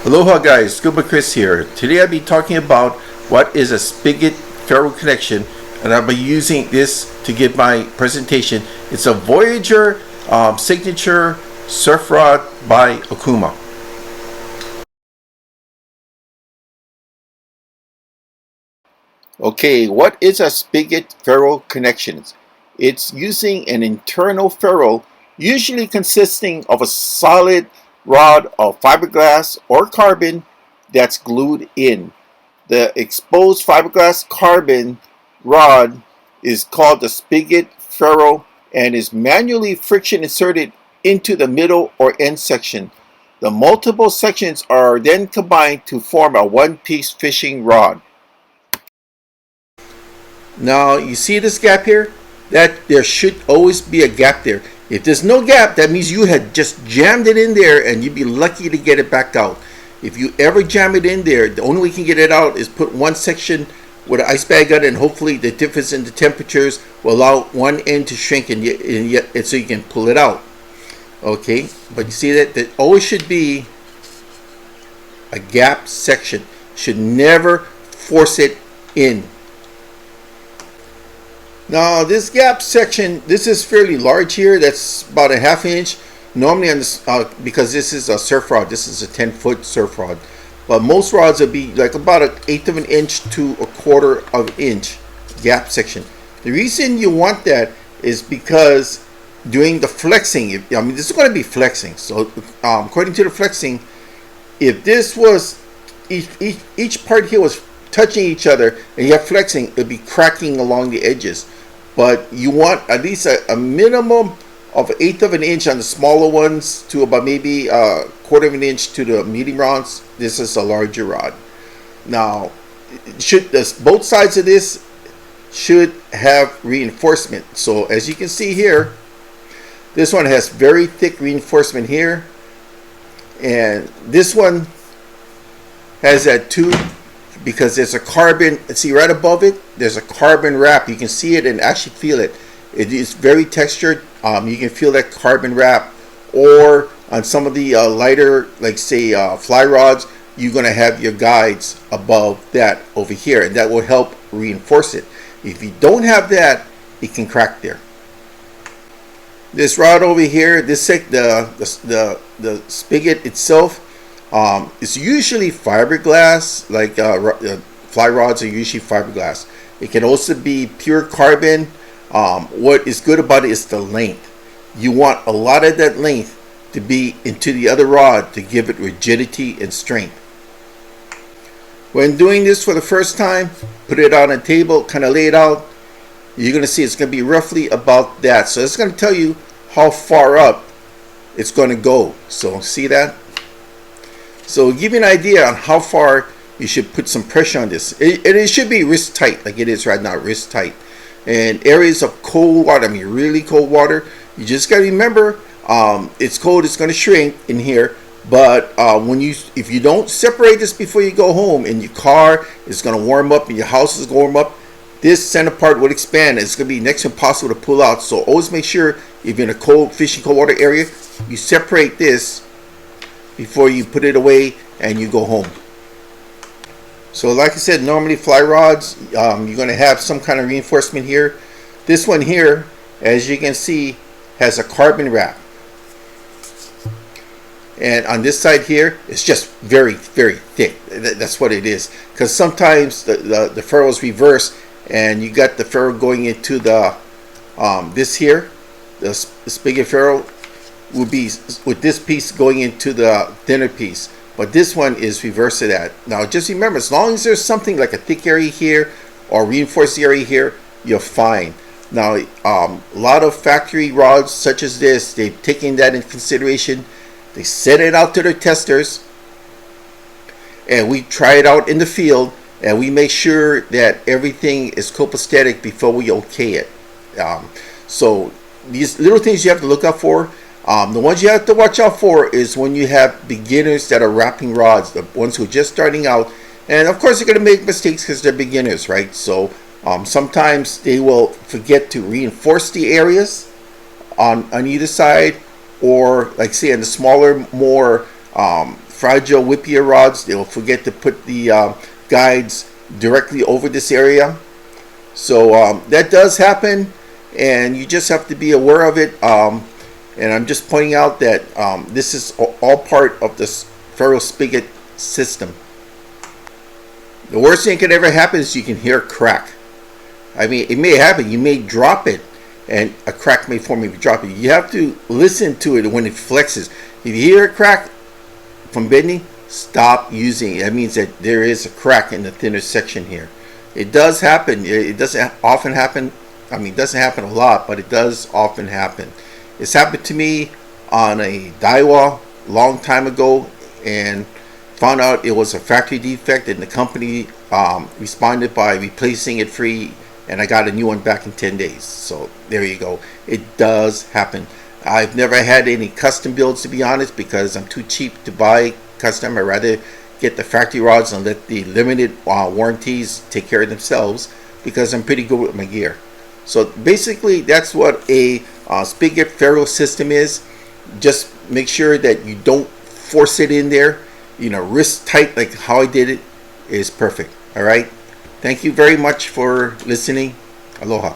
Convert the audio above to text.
Aloha guys, Scuba Chris here. Today I'll be talking about what is a Spigot Ferrule connection, and I'll be using this to give my presentation. It's a Voyager signature surf rod by Okuma. Okay, what is a Spigot Ferrule connection? It's using an internal ferrule, usually consisting of a solid rod of fiberglass or carbon that's glued in. The exposed fiberglass carbon rod is called the Spigot Ferrule and is manually friction inserted into the middle or end section. The multiple sections are then combined to form a one-piece fishing rod. Now you see this gap here? That there should always be a gap there. If there's no gap, that means you had just jammed it in there and you'd be lucky to get it back out. If you ever jam it in there, the only way you can get it out is put one section with an ice bag on it, and hopefully the difference in the temperatures will allow one end to shrink and so you can pull it out. Okay, but you see that there always should be a gap section. Should never force it in. Now this gap section, this is fairly large here. That's about a ½ inch. Normally on this, because this is a surf rod, this is a 10-foot surf rod. But most rods will be like about an 1/8 of an inch to a 1/4 of an inch gap section. The reason you want that is because during the flexing, I mean this is going to be flexing. So according to the flexing, if this was each part here was touching each other and you have flexing, it'd be cracking along the edges. But you want at least a minimum of 1/8 of an inch on the smaller ones to about maybe a 1/4 of an inch to the medium rods. This is a larger rod. Now, both sides of this should have reinforcement. So as you can see here, this one has very thick reinforcement here, and this one has that too, because there's a carbon, see right above it, there's a carbon wrap. You can see it and actually feel it. It is very textured. You can feel that carbon wrap. Or on some of the lighter, like say fly rods, you're going to have your guides above that over here, and that will help reinforce it. If you don't have that, it can crack there. This rod over here, the spigot itself, it's usually fiberglass. Like fly rods are usually fiberglass. It can also be pure carbon. What is good about it is the length. You want a lot of that length to be into the other rod to give it rigidity and strength. When doing this for the first time, put it on a table, kind of lay it out. You're going to see it's going to be roughly about that. So it's going to tell you how far up it's going to go. So see that? So give you an idea on how far you should put some pressure on this. It should be wrist tight, like it is right now, wrist tight. And areas of cold water, I mean really cold water, you just got to remember, it's cold, it's going to shrink in here. But if you don't separate this before you go home, and your car is going to warm up and your house is going to warm up, this center part will expand. It's going to be next to impossible to pull out. So always make sure if you're in a cold water area, you separate this before you put it away and you go home. So like I said, normally fly rods, you're going to have some kind of reinforcement here. This one here, as you can see, has a carbon wrap. And on this side here, it's just very, very thick. That's what it is. Because sometimes the ferrule is reversed, and you got the ferrule going into the, this here, the spigot ferrule will be with this piece going into the thinner piece. But this one is reverse to that. Now just remember, as long as there's something like a thick area here or reinforced area here, you're fine. Now a lot of factory rods such as this, they've taken that into consideration. They send it out to their testers, and we try it out in the field, and we make sure that everything is copacetic before we okay it. So these little things you have to look out for. The ones you have to watch out for is when you have beginners that are wrapping rods, the ones who are just starting out. And of course they're going to make mistakes because they're beginners, right? So sometimes they will forget to reinforce the areas on either side, or like say on the smaller, more fragile whippier rods, they'll forget to put the guides directly over this area. So that does happen, and you just have to be aware of it. And I'm just pointing out that this is all part of the ferrule spigot system. The worst thing that could ever happen is you can hear a crack. I mean, it may happen. You may drop it, and a crack may form if you drop it. You have to listen to it when it flexes. If you hear a crack from bending, stop using it. That means that there is a crack in the thinner section here. It does happen. It doesn't often happen. I mean, it doesn't happen a lot, but it does often happen. It's happened to me on a Daiwa long time ago, and found out it was a factory defect, and the company responded by replacing it free, and I got a new one back in 10 days. So there you go. It does happen. I've never had any custom builds, to be honest, because I'm too cheap to buy custom. I'd rather get the factory rods and let the limited warranties take care of themselves, because I'm pretty good with my gear. So basically, that's what a Spigot Ferrule system is. Just make sure that you don't force it in there. Wrist tight, like how I did it, is perfect. All right. Thank you very much for listening. Aloha.